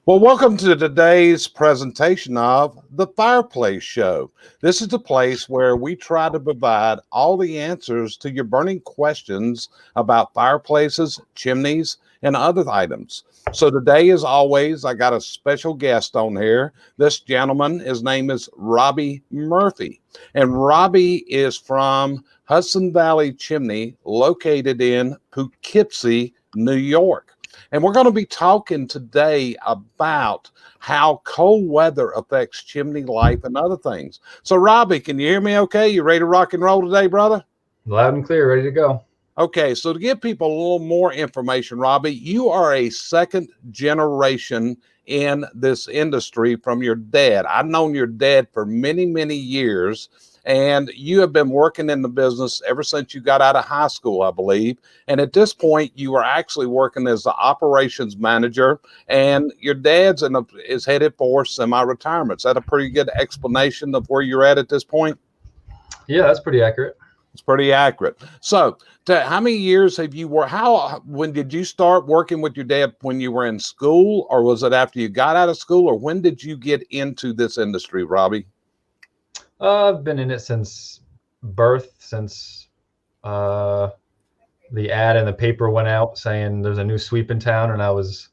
Well, welcome to today's presentation of the Fireplace Show. This is the place where we try to provide all the answers to your burning questions about fireplaces, chimneys, and other items. So today, as always, I got a special guest on here. This gentleman, his name is Robby Murphy. And Robby is from Hudson Valley Chimney, located in Poughkeepsie, New York. And we're going to be talking today about how cold weather affects chimney life and other things. So, Robby, can you hear me okay? You ready to rock and roll today, brother? Loud and clear, ready to go. Okay, so to give people a little more information, Robby, you are a second generation in this industry from your dad. I've known your dad for many, many years. And you have been working in the business ever since you got out of high school, I believe. And at this point, you are actually working as the operations manager, and your dad's is headed for semi-retirement. Is that a pretty good explanation of where you're at this point? Yeah, that's pretty accurate. It's pretty accurate. So, how many years have you worked? When did you start working with your dad? When you were in school, or was it after you got out of school, or when did you get into this industry, Robby? I've been in it since birth, since the ad in the paper went out saying there's a new sweep in town, and I was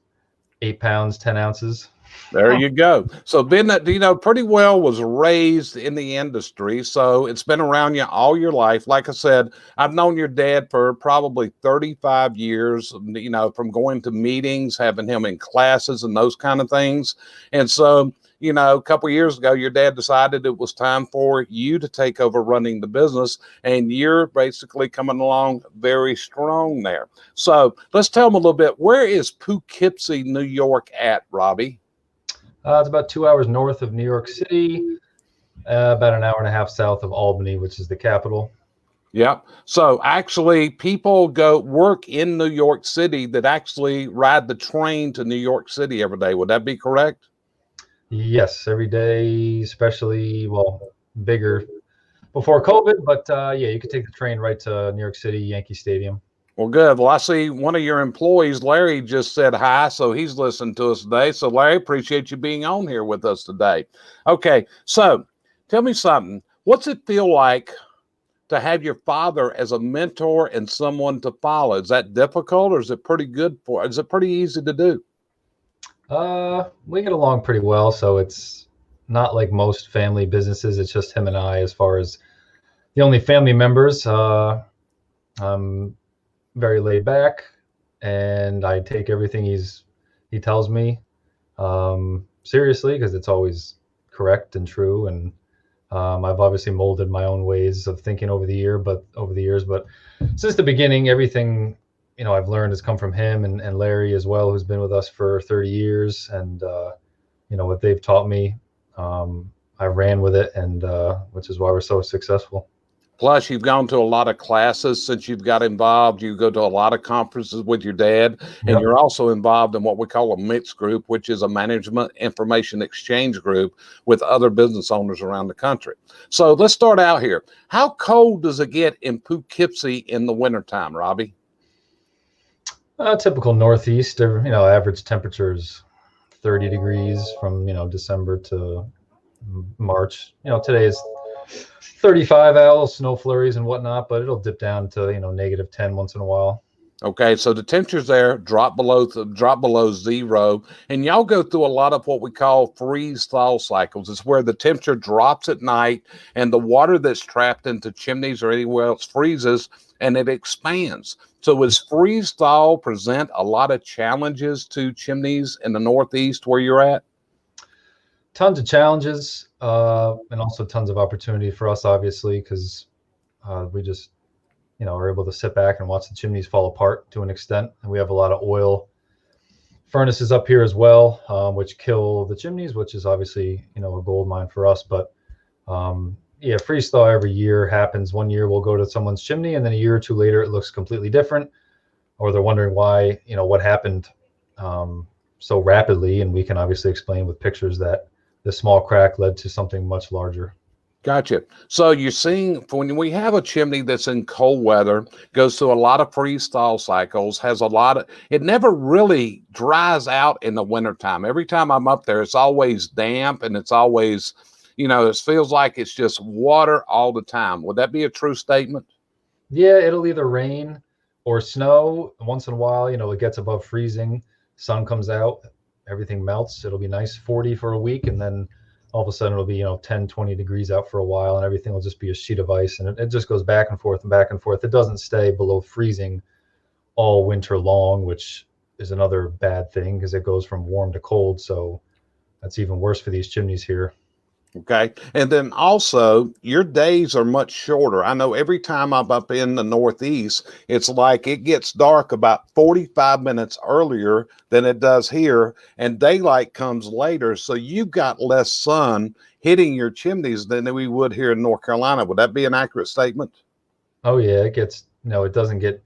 8 pounds, 10 ounces. There you go. So pretty well was raised in the industry. So it's been around you all your life. Like I said, I've known your dad for probably 35 years, from going to meetings, having him in classes and those kind of things. And so, a couple of years ago, your dad decided it was time for you to take over running the business, and you're basically coming along very strong there. So let's tell them a little bit. Where is Poughkeepsie, New York at, Robby? It's about 2 hours north of New York City, about an hour and a half south of Albany, which is the capital. Yep. So actually, people go work in New York City that actually ride the train to New York City every day. Would that be correct? Yes, every day, especially, bigger before COVID, but yeah, you could take the train right to New York City, Yankee Stadium. Well, good. Well, I see one of your employees, Larry, just said hi, so he's listening to us today. So, Larry, appreciate you being on here with us today. Okay, so tell me something. What's it feel like to have your father as a mentor and someone to follow? Is that difficult, or is it pretty good is it pretty easy to do? We get along pretty well, so it's not like most family businesses. It's just him and I as far as the only family members. I'm very laid back, and I take everything he tells me seriously, because it's always correct and true. And I've obviously molded my own ways of thinking over the years, but since the beginning, everything I've learned has come from him and Larry as well, who's been with us for 30 years. And, what they've taught me, I ran with it, and which is why we're so successful. Plus, you've gone to a lot of classes since you've got involved. You go to a lot of conferences with your dad, and Yep. You're also involved in what we call a mixed group, which is a management information exchange group with other business owners around the country. So let's start out here. How cold does it get in Poughkeepsie in the wintertime, Robby? Typical Northeast, average temperatures 30 degrees from, December to March. Today is 35 out, snow flurries and whatnot, but it'll dip down to, -10 once in a while. Okay, so the temperatures there drop below zero, and y'all go through a lot of what we call freeze-thaw cycles. It's where the temperature drops at night, and the water that's trapped into chimneys or anywhere else freezes, and it expands. So does freeze-thaw present a lot of challenges to chimneys in the Northeast where you're at? Tons of challenges, and also tons of opportunity for us, obviously, because we just are able to sit back and watch the chimneys fall apart to an extent. And we have a lot of oil furnaces up here as well, which kill the chimneys, which is obviously a gold mine for us. But yeah, freeze thaw every year happens. One year we'll go to someone's chimney, and then a year or two later it looks completely different, or they're wondering why, what happened so rapidly. And we can obviously explain with pictures that the small crack led to something much larger. Gotcha. So you're seeing when we have a chimney that's in cold weather, goes through a lot of freeze thaw cycles, has a lot of, it never really dries out in the wintertime. Every time I'm up there, it's always damp and it's always, it feels like it's just water all the time. Would that be a true statement? Yeah, it'll either rain or snow. Once in a while, it gets above freezing, sun comes out, everything melts. It'll be nice 40 for a week, and then all of a sudden it'll be 10, 20 degrees out for a while, and everything will just be a sheet of ice, and it just goes back and forth and back and forth. It doesn't stay below freezing all winter long, which is another bad thing because it goes from warm to cold. So that's even worse for these chimneys here. Okay. And then also, your days are much shorter. I know every time I'm up in the Northeast, it's like it gets dark about 45 minutes earlier than it does here, and daylight comes later. So you've got less sun hitting your chimneys than we would here in North Carolina. Would that be an accurate statement? Oh yeah, it gets it doesn't get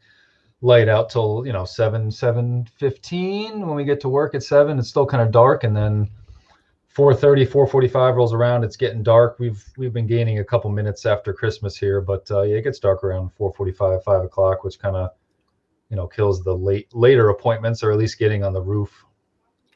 light out till 7:15. When we get to work at 7, it's still kind of dark, and then 4:30, 4:45 rolls around, it's getting dark. We've been gaining a couple minutes after Christmas here, but yeah, it gets dark around 4:45, 5 o'clock, which kind of kills the later appointments, or at least getting on the roof.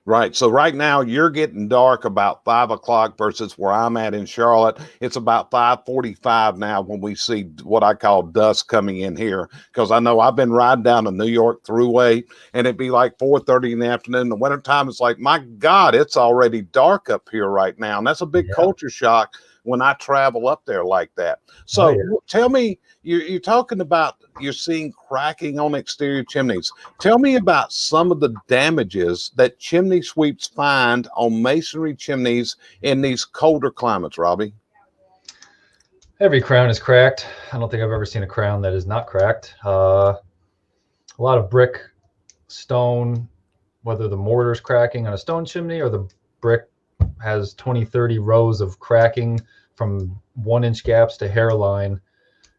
Right. So right now you're getting dark about 5 o'clock versus where I'm at in Charlotte. It's about 5:45 now when we see what I call dusk coming in here. Because I know I've been riding down the New York Thruway and it'd be like 4:30 in the afternoon. In the wintertime, it's like, my God, it's already dark up here right now. And that's a big culture shock when I travel up there like that. So tell me, you're talking about you're seeing cracking on exterior chimneys. Tell me about some of the damages that chimney sweeps find on masonry chimneys in these colder climates, Robby. Every crown is cracked. I don't think I've ever seen a crown that is not cracked. A lot of brick, stone, whether the mortar's cracking on a stone chimney or the brick has 20, 30 rows of cracking from 1-inch gaps to hairline.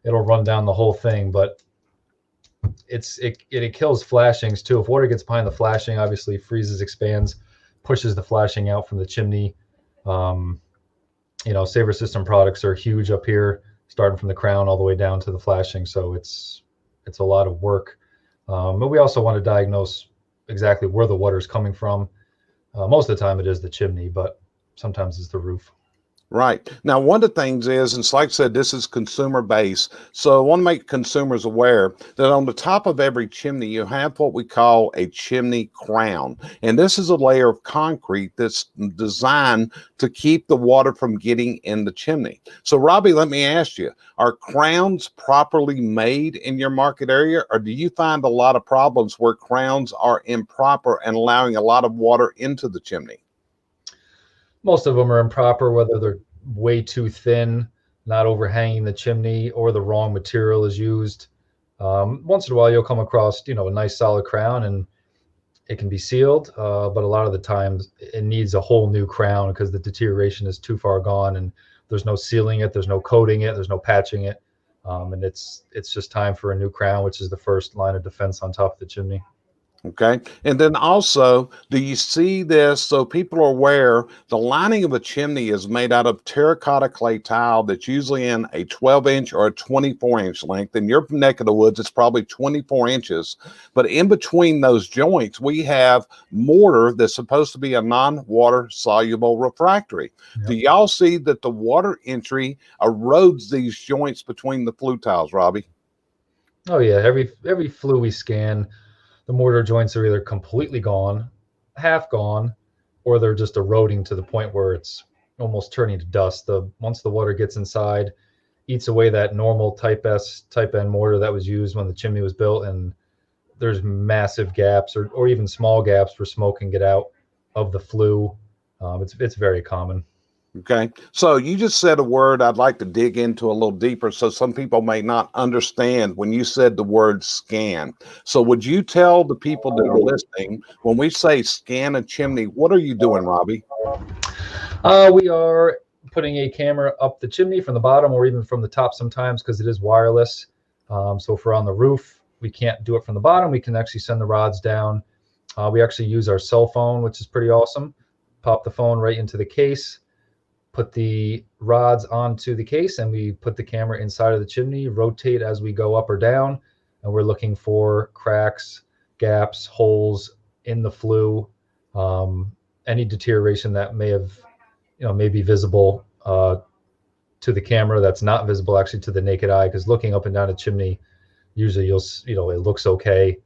It'll run down the whole thing, but it kills flashings too. If water gets behind the flashing, obviously freezes, expands, pushes the flashing out from the chimney. Saver System products are huge up here, starting from the crown all the way down to the flashing. So it's a lot of work. But we also want to diagnose exactly where the water is coming from. Most of the time it is the chimney, but sometimes it's the roof. Right. Now, one of the things is, and like I said, this is consumer based. So I want to make consumers aware that on the top of every chimney, you have what we call a chimney crown. And this is a layer of concrete that's designed to keep the water from getting in the chimney. So, Robby, let me ask you, are crowns properly made in your market area, or do you find a lot of problems where crowns are improper and allowing a lot of water into the chimney? Most of them are improper, whether they're way too thin, not overhanging the chimney, or the wrong material is used. Once in a while, you'll come across, a nice solid crown and it can be sealed. But a lot of the times it needs a whole new crown because the deterioration is too far gone and there's no sealing it, there's no coating it, there's no patching it. And it's just time for a new crown, which is the first line of defense on top of the chimney. Okay. And then also, do you see this? So people are aware the lining of a chimney is made out of terracotta clay tile that's usually in a 12-inch or a 24-inch length. In your neck of the woods, it's probably 24 inches. But in between those joints, we have mortar that's supposed to be a non-water soluble refractory. Yep. Do y'all see that the water entry erodes these joints between the flue tiles, Robby? Oh yeah, every flue we scan, the mortar joints are either completely gone, half gone, or they're just eroding to the point where it's almost turning to dust. Once the water gets inside, eats away that normal type S, type N mortar that was used when the chimney was built, and there's massive gaps or even small gaps where smoke can get out of the flue. It's very common. Okay. So you just said a word I'd like to dig into a little deeper so some people may not understand when you said the word scan. So would you tell the people that are listening, when we say scan a chimney, what are you doing, Robby? We are putting a camera up the chimney from the bottom or even from the top sometimes because it is wireless. So if we're on the roof, we can't do it from the bottom. We can actually send the rods down. We actually use our cell phone, which is pretty awesome. Pop the phone right into the case, put the rods onto the case, and we put the camera inside of the chimney, rotate as we go up or down, and we're looking for cracks, gaps, holes in the flue, any deterioration that may be visible to the camera that's not visible actually to the naked eye, because looking up and down a chimney, usually it looks okay,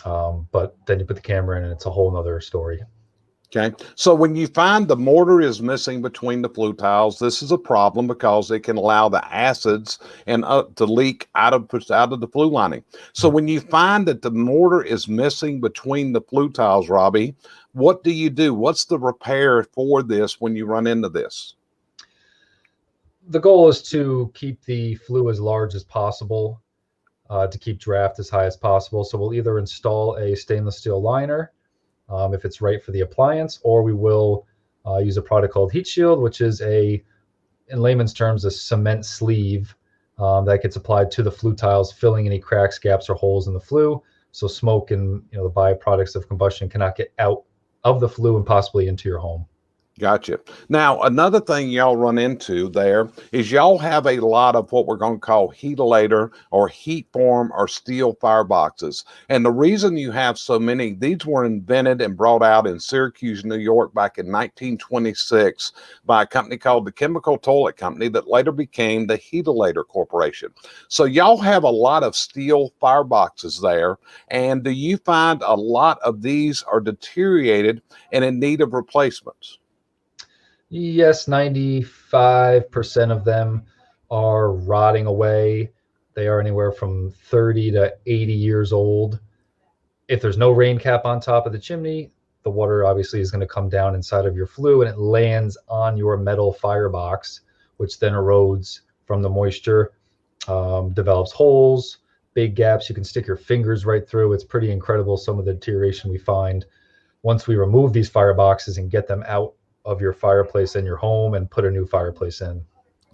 but then you put the camera in and it's a whole nother story. Okay, so when you find the mortar is missing between the flue tiles, this is a problem because it can allow the acids and to leak out of the flue lining. So when you find that the mortar is missing between the flue tiles, Robby, what do you do? What's the repair for this when you run into this? The goal is to keep the flue as large as possible, to keep draft as high as possible. So we'll either install a stainless steel liner, if it's right for the appliance, or we will use a product called Heat Shield, which is in layman's terms, a cement sleeve that gets applied to the flue tiles, filling any cracks, gaps, or holes in the flue, so smoke and the byproducts of combustion cannot get out of the flue and possibly into your home. Gotcha. Now, another thing y'all run into there is y'all have a lot of what we're going to call heatilator or heat form or steel fireboxes. And the reason you have so many, these were invented and brought out in Syracuse, New York back in 1926 by a company called the Chemical Toilet Company that later became the Heatilator Corporation. So y'all have a lot of steel fireboxes there. And do you find a lot of these are deteriorated and in need of replacements? Yes, 95% of them are rotting away. They are anywhere from 30 to 80 years old. If there's no rain cap on top of the chimney, the water obviously is going to come down inside of your flue and it lands on your metal firebox, which then erodes from the moisture, develops holes, big gaps. You can stick your fingers right through. It's pretty incredible, some of the deterioration we find once we remove these fireboxes and get them out of your fireplace in your home and put a new fireplace in.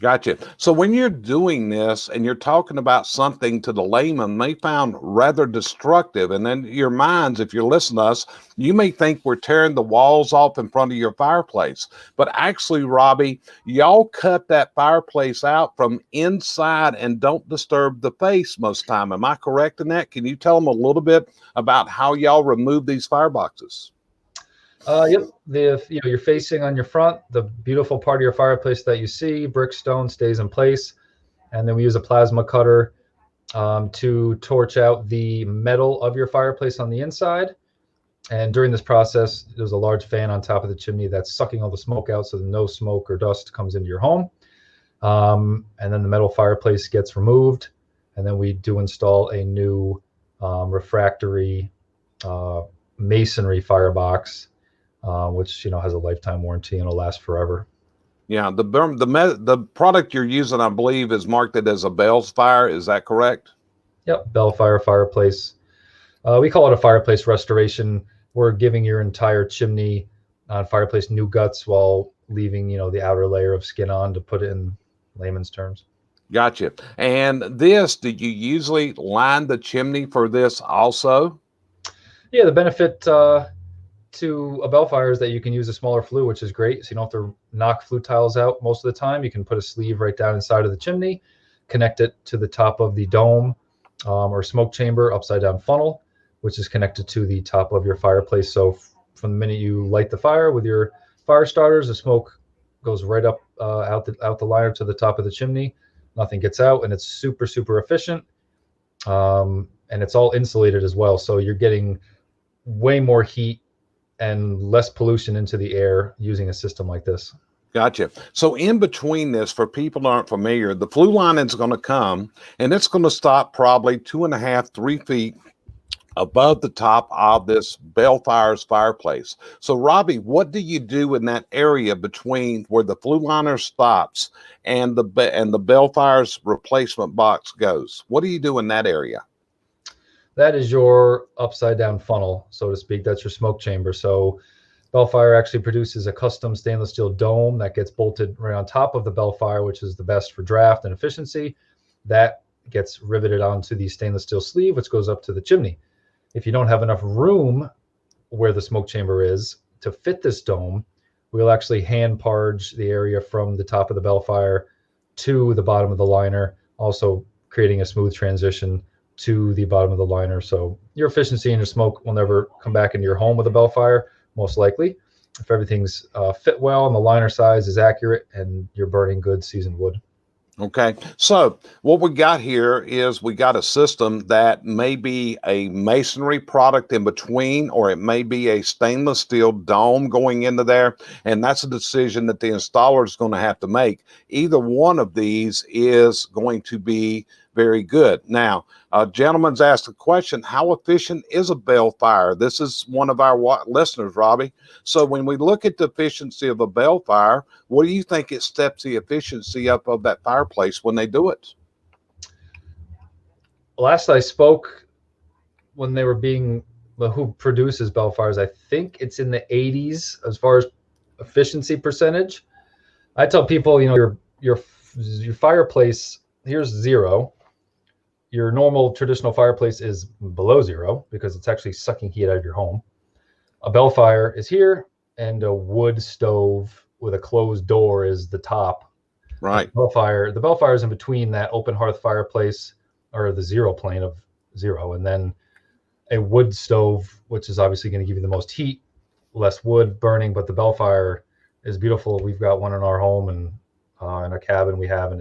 Gotcha. So when you're doing this and you're talking about something to the layman may found rather destructive, and then your minds, if you're listening to us, you may think we're tearing the walls off in front of your fireplace. But actually, Robby, y'all cut that fireplace out from inside and don't disturb the face most of the time. Am I correct in that? Can you tell them a little bit about how y'all remove these fireboxes? Yep. You're facing on your front, the beautiful part of your fireplace that you see, brick, stone, stays in place. And then we use a plasma cutter to torch out the metal of your fireplace on the inside. And during this process, there's a large fan on top of the chimney that's sucking all the smoke out so that no smoke or dust comes into your home. And then the metal fireplace gets removed. And then we do install a new refractory masonry firebox, which has a lifetime warranty and will last forever. Yeah, the product you're using, I believe, is marked as a Bell's Fire. Is that correct? Yep, Bellfire fireplace. We call it a fireplace restoration. We're giving your entire chimney fireplace new guts while leaving, the outer layer of skin on, to put it in layman's terms. Gotcha. And this, do you usually line the chimney for this also? Yeah, the benefit to a Bellfire is that you can use a smaller flue, which is great. So you don't have to knock flue tiles out most of the time. You can put a sleeve right down inside of the chimney, connect it to the top of the dome or smoke chamber upside down funnel, which is connected to the top of your fireplace. So from the minute you light the fire with your fire starters, the smoke goes right up out the liner to the top of the chimney. Nothing gets out, and it's super, super efficient. And it's all insulated as well. So you're getting way more heat and less pollution into the air using a system like this. Gotcha. So in between this, for people who aren't familiar, the flue lining is going to come and it's going to stop probably 2.5, 3 feet above the top of this Bellfire's fireplace. So Robby, what do you do in that area between where the flue liner stops and the Bellfire's replacement box goes? What do you do in that area? That is your upside down funnel, so to speak. That's your smoke chamber. So Bellfire actually produces a custom stainless steel dome that gets bolted right on top of the Bellfire, which is the best for draft and efficiency. That gets riveted onto the stainless steel sleeve, which goes up to the chimney. If you don't have enough room where the smoke chamber is to fit this dome, we'll actually hand parge the area from the top of the bell fire to the bottom of the liner, also creating a smooth transition to the bottom of the liner. So your efficiency and your smoke will never come back into your home with a bell fire, most likely, if everything's fit well and the liner size is accurate and you're burning good seasoned wood. Okay, so what we got here is we got a system that may be a masonry product in between, or it may be a stainless steel dome going into there, and that's a decision that the installer is going to have to make. Either one of these is going to be very good. Now, a gentleman's asked a question: how efficient is a bell fire? This is one of our listeners, Robby. So when we look at the efficiency of a bell fire, what do you think it steps the efficiency up of that fireplace when they do it? Last I spoke, when they were being, who produces bell fires, I think it's in the 80s as far as efficiency percentage. I tell people, your fireplace, here's 0. Your normal traditional fireplace is below 0 because it's actually sucking heat out of your home. A bell fire is here, and a wood stove with a closed door is the top. Right. The bell fire is in between that open hearth fireplace, or the 0 plane of 0, and then a wood stove, which is obviously going to give you the most heat, less wood burning. But the bell fire is beautiful. We've got one in our home and in a cabin we have, and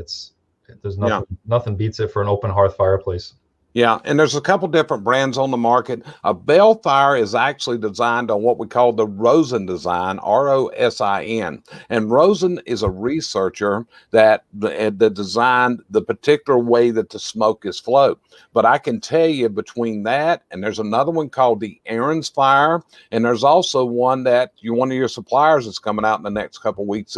there's nothing beats it for an open hearth fireplace. Yeah, and there's a couple different brands on the market. A bell fire is actually designed on what we call the Rosin design, Rosin. And Rosin is a researcher that designed the particular way that the smoke is flowed. But I can tell you, between that and there's another one called the Aaron's Fire, and there's also one that one of your suppliers is coming out in the next couple of weeks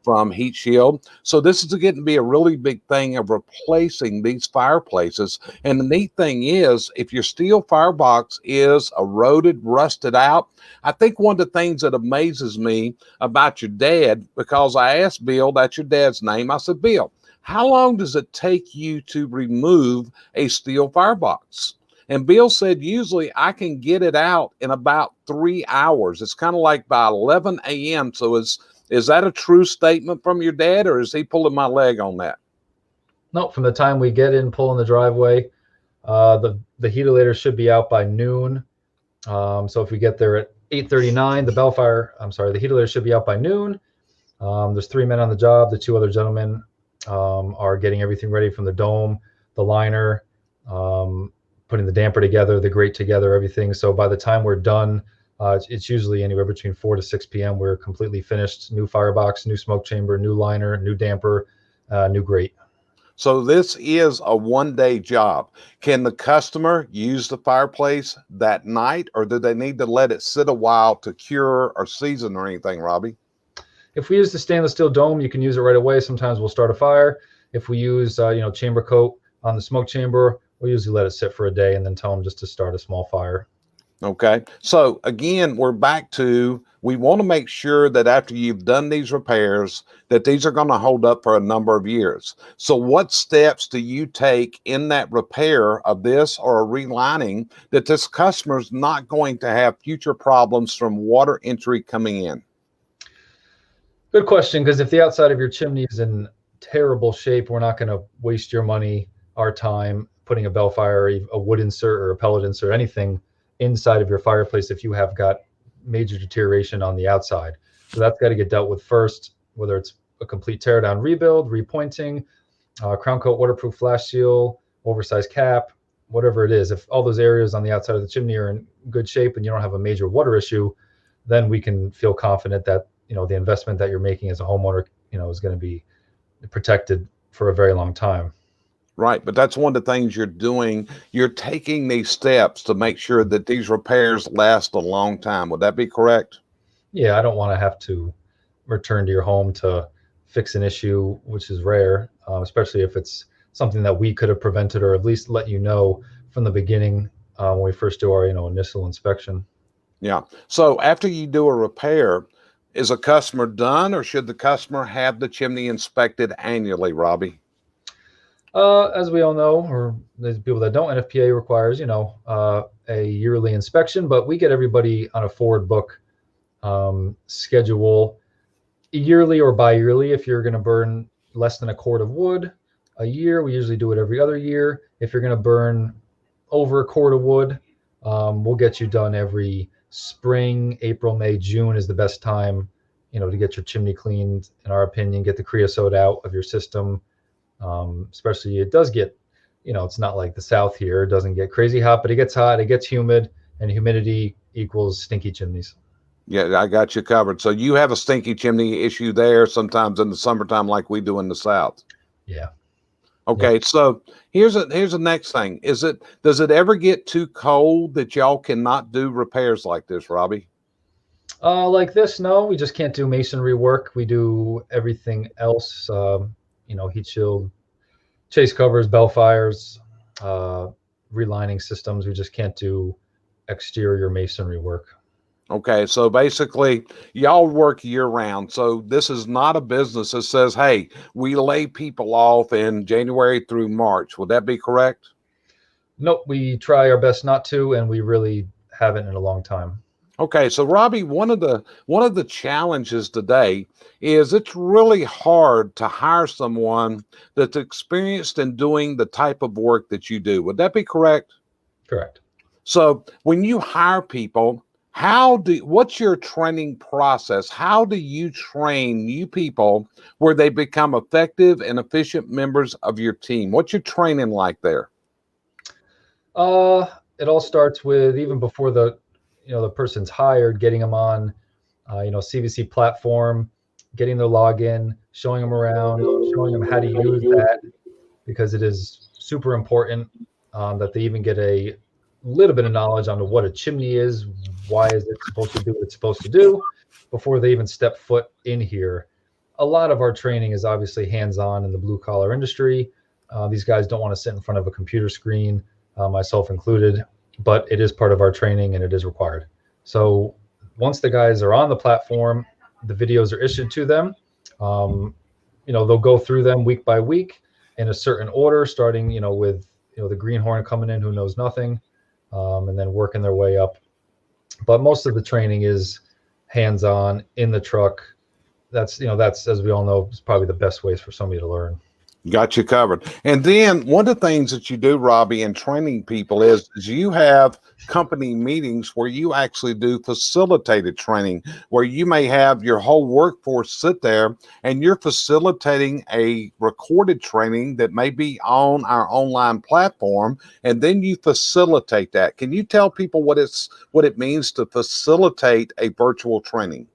from Heat Shield. So this is getting to be a really big thing of replacing these fireplaces. And the neat thing is, if your steel firebox is eroded, rusted out, I think one of the things that amazes me about your dad, because I asked Bill, that's your dad's name, I said, Bill, how long does it take you to remove a steel firebox? And Bill said, usually I can get it out in about 3 hours. It's kind of like by 11 a.m. So is that a true statement from your dad, or is he pulling my leg on that? No, from the time we get in, pull in the driveway, the heatilator should be out by noon. So if we get there at 8:39, the heatilator should be out by noon. There's 3 men on the job. The 2 other gentlemen are getting everything ready from the dome, the liner, putting the damper together, the grate together, everything. So by the time we're done, it's usually anywhere between 4 to 6 p.m. We're completely finished. New firebox, new smoke chamber, new liner, new damper, new grate. So this is a one-day job. Can the customer use the fireplace that night, or do they need to let it sit a while to cure or season or anything, Robby? If we use the stainless steel dome, you can use it right away. Sometimes we'll start a fire. If we use, chamber coat on the smoke chamber, we'll usually let it sit for a day and then tell them just to start a small fire. Okay. So again, we're back to, we want to make sure that after you've done these repairs, that these are going to hold up for a number of years. So what steps do you take in that repair of this or a relining that this customer's not going to have future problems from water entry coming in? Good question, because if the outside of your chimney is in terrible shape, we're not going to waste your money, our time, putting a bell fire, a wood insert or a pellet insert, anything inside of your fireplace if you have got major deterioration on the outside. So that's got to get dealt with first, whether it's a complete tear down, rebuild, repointing, crown coat, waterproof flash seal, oversized cap, whatever it is. If all those areas on the outside of the chimney are in good shape and you don't have a major water issue, then we can feel confident that the investment that you're making as a homeowner is going to be protected for a very long time. Right, but that's one of the things you're doing. You're taking these steps to make sure that these repairs last a long time. Would that be correct? Yeah, I don't want to have to return to your home to fix an issue, which is rare, especially if it's something that we could have prevented or at least let you know from the beginning when we first do our initial inspection. Yeah. So after you do a repair, is a customer done, or should the customer have the chimney inspected annually, Robby? As we all know, or there's people that don't, NFPA requires, a yearly inspection, but we get everybody on a forward book schedule yearly or bi-yearly. If you're going to burn less than a quart of wood a year, we usually do it every other year. If you're going to burn over a quart of wood, we'll get you done every spring. April, May, June is the best time, to get your chimney cleaned, in our opinion, get the creosote out of your system. Especially it does get, it's not like the South here. It doesn't get crazy hot, but it gets hot, it gets humid, and humidity equals stinky chimneys. Yeah, I got you covered. So you have a stinky chimney issue there sometimes in the summertime like we do in the South. Yeah. Okay, Yep. so here's the next thing. Does it ever get too cold that y'all cannot do repairs like this, Robby? Like this, no, we just can't do masonry work. We do everything else, heat shield, chase covers, bell fires, relining systems. We just can't do exterior masonry work. Okay, so basically y'all work year round. So this is not a business that says, hey, we lay people off in January through March. Would that be correct? Nope, we try our best not to, and we really haven't in a long time. Okay, so Robby, one of the challenges today is it's really hard to hire someone that's experienced in doing the type of work that you do. Would that be correct? Correct. So when you hire people, what's your training process? How do you train new people where they become effective and efficient members of your team? What's your training like there? It all starts with, even before the person's hired, getting them on, CVC platform, getting their login, showing them around, showing them how to use that, because it is super important that they even get a little bit of knowledge on what a chimney is, why is it supposed to do what it's supposed to do, before they even step foot in here. A lot of our training is obviously hands-on in the blue-collar industry. These guys don't want to sit in front of a computer screen, myself included, but it is part of our training and it is required. So once the guys are on the platform, the videos are issued to them. They'll go through them week by week in a certain order, starting, with, the greenhorn coming in who knows nothing, and then working their way up. But most of the training is hands-on in the truck. That's, as we all know, is probably the best ways for somebody to learn. Got you covered. And then one of the things that you do, Robby, in training people is you have company meetings where you actually do facilitated training, where you may have your whole workforce sit there and you're facilitating a recorded training that may be on our online platform, and then you facilitate that. Can you tell people what it means to facilitate a virtual training?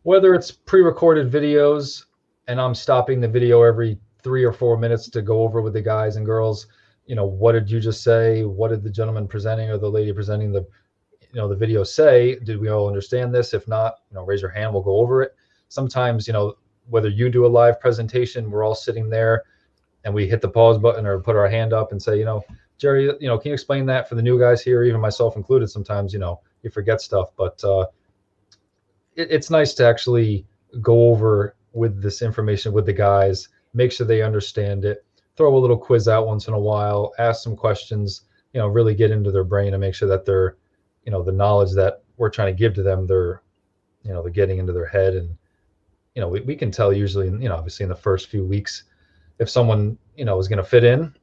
Whether it's pre-recorded videos, and I'm stopping the video every 3 or 4 minutes to go over with the guys and girls, what did you just say? What did the gentleman presenting or the lady presenting the video say? Did we all understand this? If not, raise your hand, we'll go over it. Sometimes, whether you do a live presentation, we're all sitting there and we hit the pause button or put our hand up and say, Jerry, can you explain that for the new guys here, even myself included? Sometimes, you forget stuff, but it's nice to actually go over with this information with the guys, make sure they understand it, throw a little quiz out once in a while, ask some questions, really get into their brain and make sure that they're, the knowledge that we're trying to give to them, they're getting into their head. And, we can tell usually, obviously in the first few weeks, if someone, is going to fit in.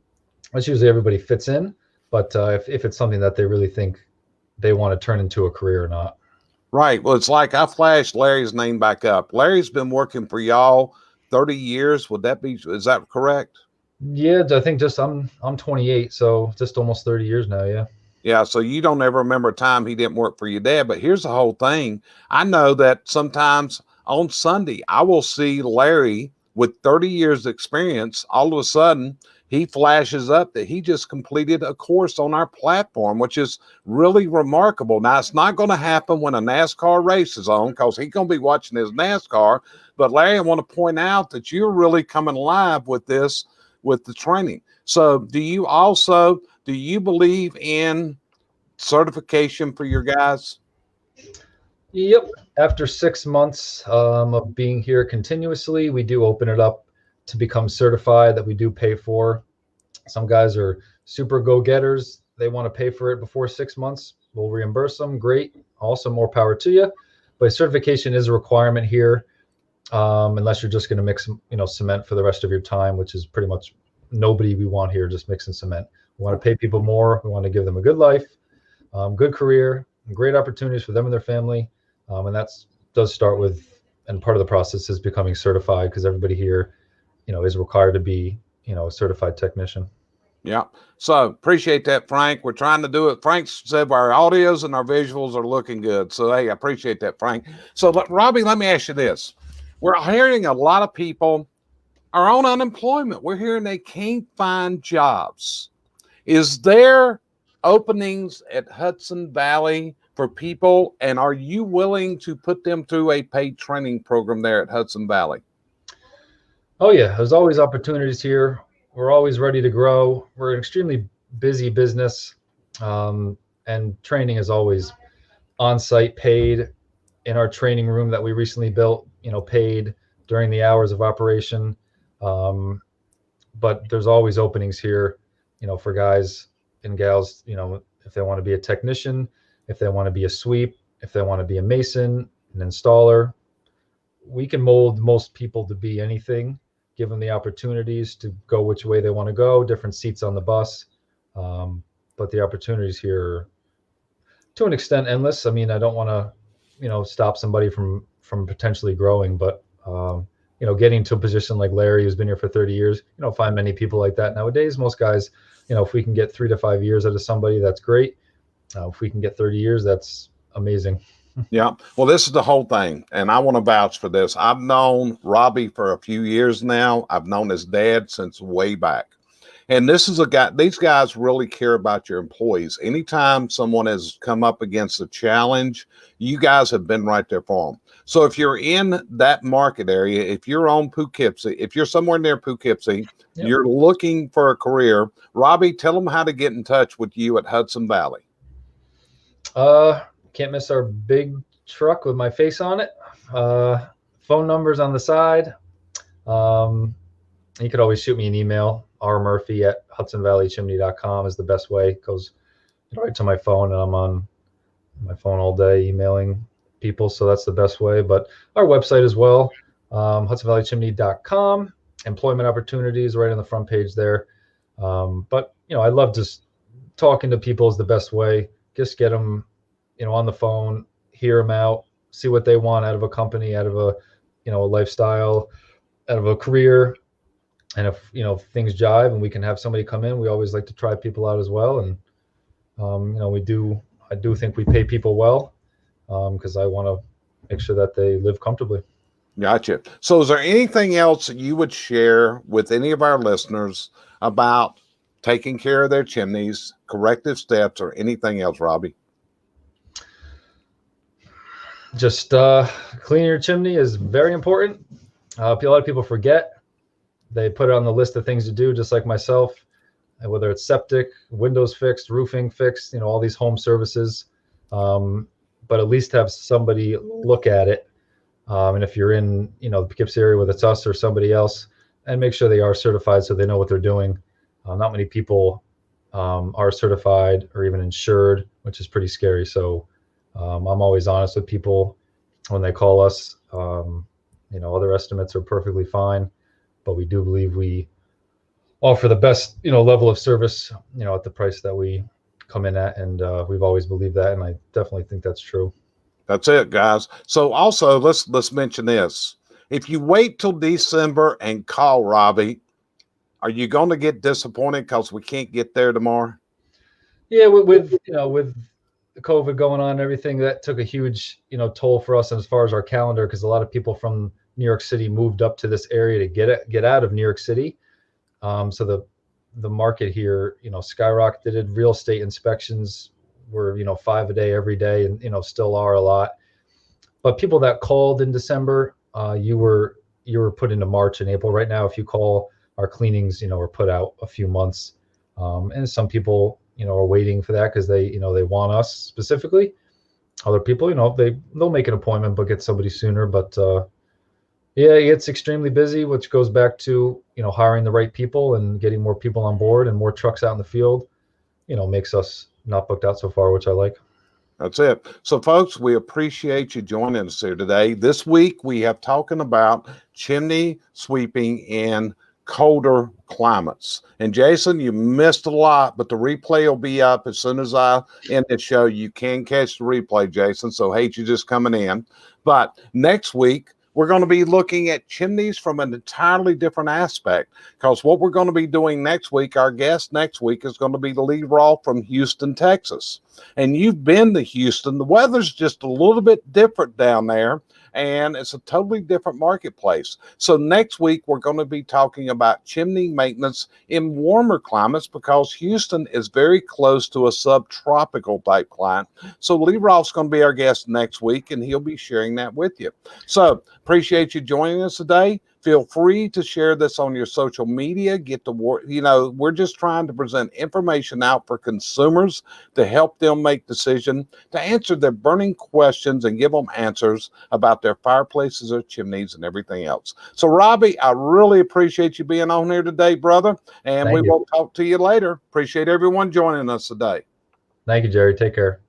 It's usually everybody fits in, but if it's something that they really think they want to turn into a career or not. Right. Well, it's like I flashed Larry's name back up. Larry's been working for y'all 30 years. Is that correct? Yeah, I think I'm 28, so just almost 30 years now. Yeah. Yeah. So you don't ever remember a time he didn't work for your dad. But here's the whole thing. I know that sometimes on Sunday, I will see Larry with 30 years experience. All of a sudden, he flashes up that he just completed a course on our platform, which is really remarkable. Now, it's not going to happen when a NASCAR race is on because he's going to be watching his NASCAR. But Larry, I want to point out that you're really coming alive with this, with the training. So do you believe in certification for your guys? Yep. After 6 months of being here continuously, we do open it up to become certified, that we do pay for. Some guys are super go-getters. They want to pay for it before 6 months. We'll reimburse them. Great. Also, more power to you. but certification is a requirement here, unless you're just going to mix, cement for the rest of your time, which is pretty much nobody we want here, just mixing cement. We want to pay people more. We want to give them a good life, good career, and great opportunities for them and their family. And does start with, and part of the process is becoming certified, because everybody here, is required to be, a certified technician. Yeah. So appreciate that, Frank. We're trying to do it. Frank said our audios and our visuals are looking good. So, hey, I appreciate that, Frank. So, Robby, let me ask you this. We're hearing a lot of people are on unemployment. We're hearing they can't find jobs. Is there openings at Hudson Valley for people, and are you willing to put them through a paid training program there at Hudson Valley? Oh, yeah. There's always opportunities here. We're always ready to grow. We're an extremely busy business, and training is always on-site, paid in our training room that we recently built, paid during the hours of operation. But there's always openings here, for guys and gals, if they want to be a technician, if they want to be a sweep, if they want to be a mason, an installer. We can mold most people to be anything, give them the opportunities to go which way they want to go, different seats on the bus. But the opportunities here are, to an extent, endless. I mean, I don't want to, stop somebody from potentially growing, but, getting to a position like Larry, who's been here for 30 years, you don't find many people like that nowadays. Most guys, if we can get 3 to 5 years out of somebody, that's great. If we can get 30 years, that's amazing. Yeah. Well, this is the whole thing, and I want to vouch for this. I've known Robby for a few years now. I've known his dad since way back. And this is a guy, these guys really care about your employees. Anytime someone has come up against a challenge, you guys have been right there for them. So if you're in that market area, if you're on Poughkeepsie, if you're somewhere near Poughkeepsie, yep, you're looking for a career, Robby, tell them how to get in touch with you at Hudson Valley. Can't miss our big truck with my face on it. Phone numbers on the side. You could always shoot me an email. rmurphy@hudsonvalleychimney.com is the best way. It goes right to my phone, and I'm on my phone all day emailing people, so that's the best way. But our website as well, hudsonvalleychimney.com. Employment opportunities right on the front page there. But I love just talking to people is the best way. Just get them, on the phone, hear them out, see what they want out of a company, out of a, a lifestyle, out of a career. And if, things jive and we can have somebody come in, we always like to try people out as well. And, I do think we pay people well, because I want to make sure that they live comfortably. Gotcha. So is there anything else that you would share with any of our listeners about taking care of their chimneys, corrective steps, or anything else, Robby? Just cleaning your chimney is very important. A lot of people forget. They put it on the list of things to do, just like myself, whether it's septic, windows fixed, roofing fixed, all these home services. But at least have somebody look at it. And if you're in, the Poughkeepsie area, whether it's us or somebody else, and make sure they are certified so they know what they're doing. Not many people are certified or even insured, which is pretty scary. So I'm always honest with people when they call us. Other estimates are perfectly fine, but we do believe we offer the best, level of service, at the price that we come in at. And we've always believed that. And I definitely think that's true. That's it, guys. So also let's mention this. If you wait till December and call Robby, are you going to get disappointed because we can't get there tomorrow? Yeah, with the COVID going on and everything, that took a huge, toll for us as far as our calendar, because a lot of people from New York City moved up to this area to get out of New York City. So the market here, skyrocketed. Real estate inspections were, 5 a day every day, and still are a lot. But people that called in December, you were put into March and April. Right now, if you call, our cleanings, are put out a few months. And some people, are waiting for that because they want us specifically. Other people, they'll make an appointment but get somebody sooner. But yeah, it's extremely busy, which goes back to, hiring the right people and getting more people on board and more trucks out in the field, makes us not booked out so far, which I like. That's it. So, folks, we appreciate you joining us here today. This week, we have talking about chimney sweeping in colder climates. And Jason, you missed a lot, but the replay will be up as soon as I end the show. You can catch the replay, Jason. So, hate you just coming in. But next week, we're going to be looking at chimneys from an entirely different aspect, because what we're going to be doing next week, our guest next week is going to be Lee Rolfe from Houston, Texas. And you've been to Houston. The weather's just a little bit different down there, and it's a totally different marketplace. So next week, we're going to be talking about chimney maintenance in warmer climates, because Houston is very close to a subtropical type climate. So Lee Rolfe's going to be our guest next week, and he'll be sharing that with you. So appreciate you joining us today. Feel free to share this on your social media. Get to work. You know, we're just trying to present information out for consumers to help them make decisions, to answer their burning questions and give them answers about their fireplaces or chimneys and everything else. So, Robby, I really appreciate you being on here today, brother. And we will talk to you later. Appreciate everyone joining us today. Thank you, Jerry. Take care.